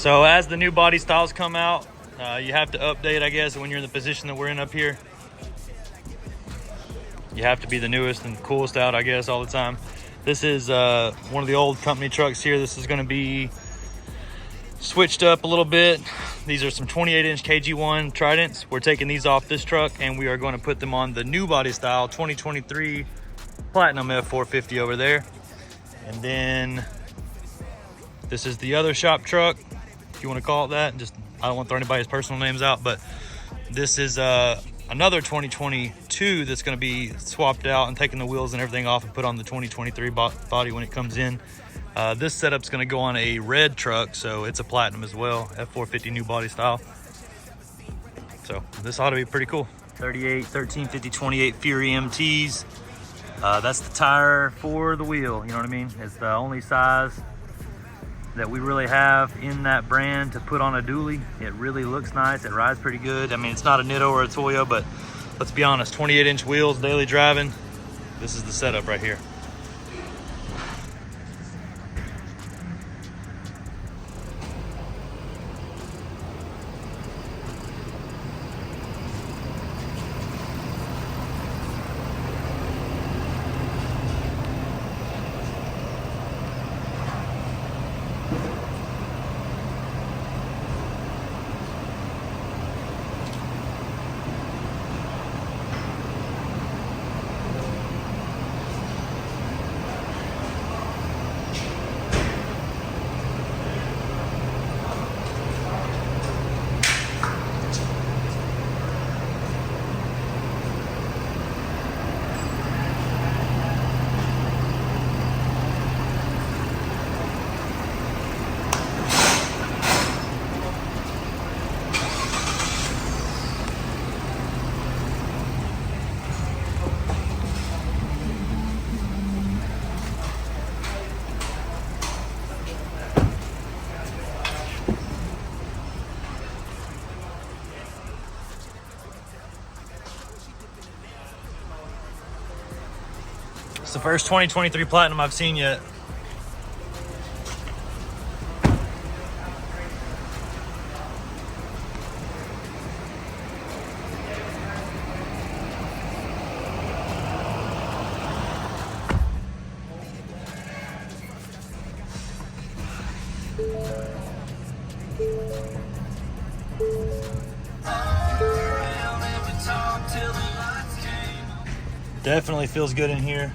So as the new body styles come out, you have to update, I guess, when you're in the position that we're in up here. You have to be the newest and coolest out, I guess, all the time. This is one of the old company trucks here. This is going to be switched up a little bit. These are some 28-inch KG1 Tridents. We're taking these off this truck and we are going to put them on the new body style 2023 Platinum F-450 over there. And then this is the other shop truck, if you want to call it that. Just, I don't want to throw anybody's personal names out, but this is another 2022 that's going to be swapped out and taking the wheels and everything off and put on the 2023 body when it comes in. This setup's going to go on a red truck, so it's a Platinum as well, F-450 new body style. So this ought to be pretty cool. 38, 13, 50, 28 Fury MTs. That's the tire for the wheel, you know what I mean? It's the only size that we really have in that brand to put on a dually. It really looks nice. It rides pretty good. I mean, it's not a Nitto or a Toyo, but let's be honest, 28-inch wheels, daily driving, this is the setup right here. It's the first 2023 Platinum I've seen yet. Definitely feels good in here.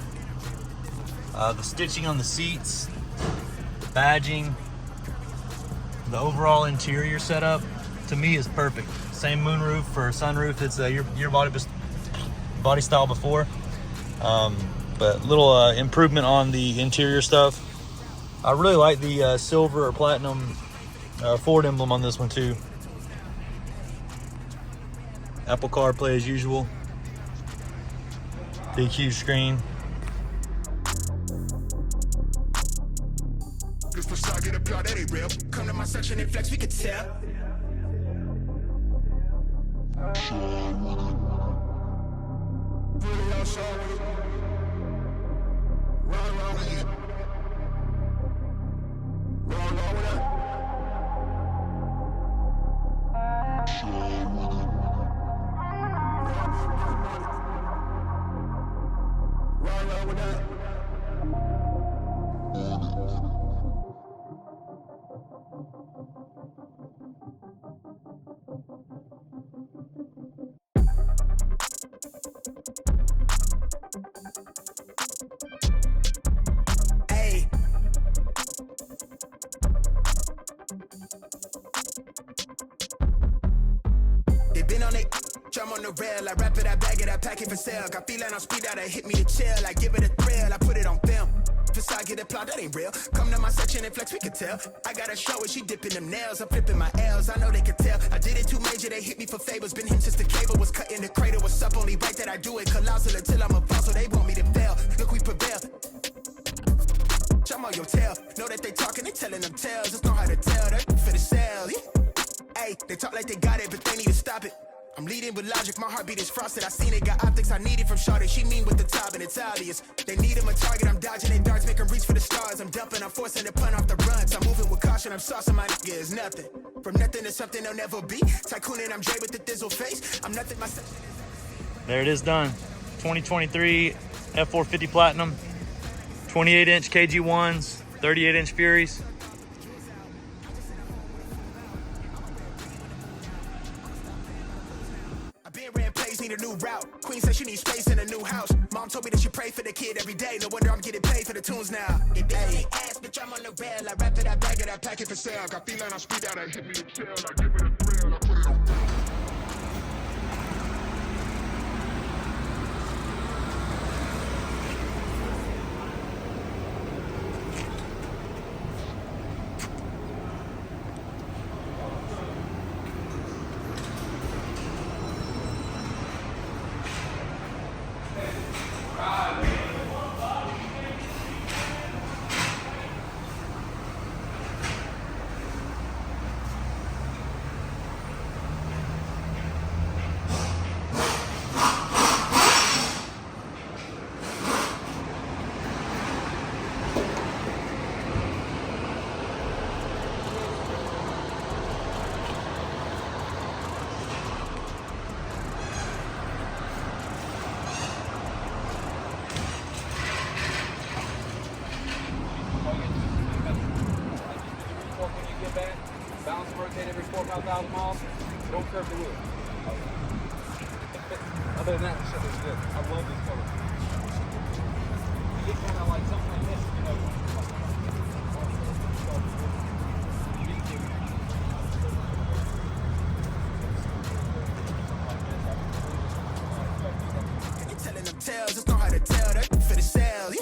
The stitching on the seats, the badging, the overall interior setup, to me is perfect. Same moonroof for sunroof. It's your body style before, but little improvement on the interior stuff. I really like the silver or platinum Ford emblem on this one too. Apple CarPlay as usual. Big huge screen. That ain't real. Come to my section and flex, we could tell. Been on it, jump on the rail. I wrap it, I bag it, I pack it for sale. Got feeling on speed out, hit me to chill. I give it a thrill, I put it on film. Facade get applaud, that ain't real. Come to my section and flex, we can tell. I got a show and she dipping them nails. I'm flipping my L's, I know they can tell. I did it too major, they hit me for favors. Been him since the cable was cut in the cradle. What's up, only right that I do it. Colossal until I'm a boss, so they want me to fail. Look, we prevail. Jump on your tail. Know that they talking, they telling them tales. Just know how to tell, that for the sale. Hey, they talk like they got it, but they need to stop it. I'm leading with logic, my heartbeat is frosted. I seen it, got optics I needed from Shawty. She mean with the top and Italians. They need him a target, I'm dodging their darts, make them reach for the stars. I'm dumping, I'm forcing the pun off the runs. I'm moving with caution, I'm saucing my nigga is nothing. From nothing to something they'll never be. Tycooning, I'm Dre with the thizzle face. I'm nothing myself. There it is done. 2023 F-450 Platinum, 28-inch KG1s, 38-inch Furies. Need a new route. Queen said she needs space in a new house. Mom told me that she pray for the kid every day. No wonder I'm getting paid for the tunes now. Hey, ass, bitch, I'm on the rail. I wrap it, I bag it, I pack it for sale. Got feeling, I speed out, I hit me the tail. I give it a thrill, I put it on. Balance rotate every 4,000 or 5,000 miles. Don't curve the wheel. Other than that, the shit is good. I love this color. You get kind of like something like this, you know. You telling them tales, just know how to tell that for the sale.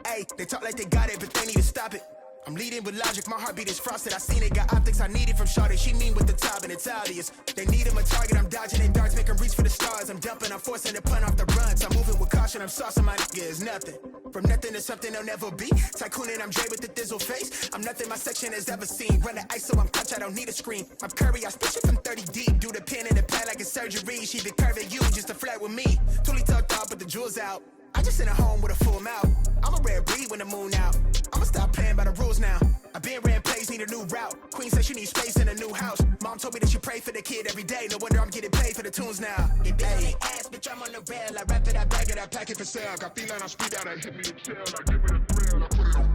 Hey, they talk like they got it, but they need to stop it. I'm leading with logic, my heartbeat is frosted. I seen it, got optics I needed from Shawty. She mean with the top and Italians. They need him a target, I'm dodging their darts, make them reach for the stars. I'm dumping, I'm forcing the pun off the runs. I'm moving with caution, I'm saucing my nigga is nothing. From nothing to something they'll never be. Tycooning, I'm Dre with the thizzle face. I'm nothing my section has ever seen. Run the ice so I'm clutch, I don't need a screen. I'm Curry, I spit shit from 30 deep. Do the pin in the pad like it's surgery. She been curving you just to flirt with me. Totally tucked off, but the jewels out. I just in a home with a full mouth. I'm a rare breed when the moon out. I'ma stop playing by the rules now. I been ran plays, need a new route. Queen said she needs space in a new house. Mom told me that she pray for the kid every day. No wonder I'm getting paid for the tunes now. Hey, ass, bitch, I'm on the rail. I wrap it, I bag it, I pack it for sale. Got feeling, I speed out, I hit me the tail. I give it a thrill, I put it on film.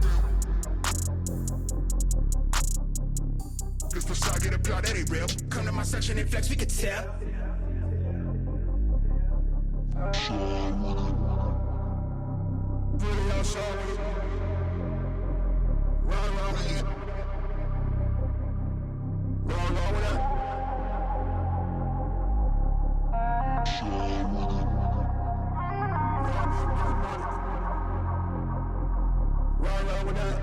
This facade get applaud, that ain't real. Come to my section and flex, we could tell. Really outside with it. Run with it. Run with it. Run with it.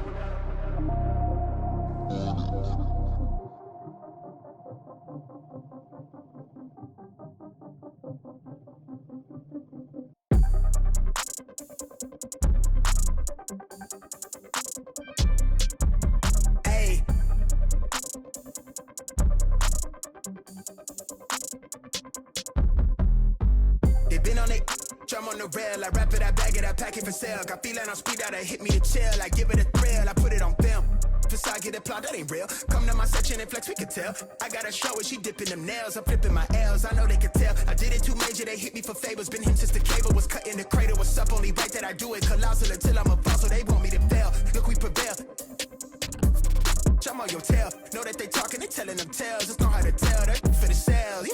I'm on the rail, I wrap it, I bag it, I pack it for sale. Got feeling on speed out, I hit me to chill. I give it a thrill, I put it on film. Facade get applaud, that ain't real. Come to my section and flex, we can tell. I got a show and she dipping them nails. I'm flipping my L's, I know they can tell. I did it too major, they hit me for favors. Been him since the cable was cut in the cradle. What's up, only right that I do it. Colossal until I'm a boss, so they want me to fail. Look, we prevail. I'm on your tail. Know that they talking, they telling them tales. Just know how to tell that for the sale.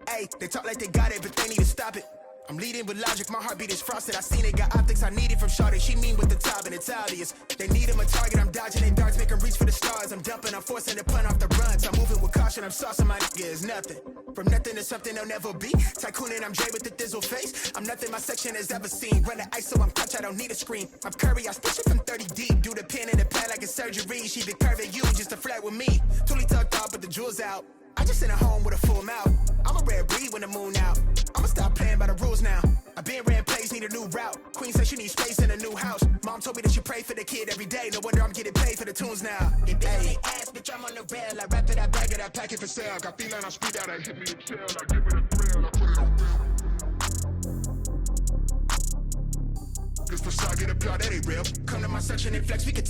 Hey, they talk like they got it, but they need to stop it. I'm leading with logic, my heartbeat is frosted. I seen it, got optics I needed from Shawty. She mean with the top and Italians. They need him a target, I'm dodging their darts, make them reach for the stars. I'm dumping, I'm forcing the pun off the runs. I'm moving with caution, I'm saucing my nigga is nothing. From nothing to something they'll never be. Tycooning, I'm Dre with the thizzle face. I'm nothing my section has ever seen. Run the ice so I'm clutch, I don't need a screen. I'm Curry, I spit shit from 30 deep. Do the pin in the pad like it's surgery. She been curving you just to flirt with me. Totally tucked off, but the jewels out. I just in a home with a full mouth. I'm a rare breed when the moon out. I'ma stop playing by the rules now. I been ran plays, need a new route. Queen said she needs space in a new house. Mom told me that she pray for the kid every day. No wonder I'm getting paid for the tunes now. Hey, ass, bitch, I'm on the rail, I wrap it, I bag it, I pack it for sale. Got feeling on speed out, I hit me a chill, I give it a thrill, I put it on film. This facade get applaud, that ain't real. Come to my section and flex, we could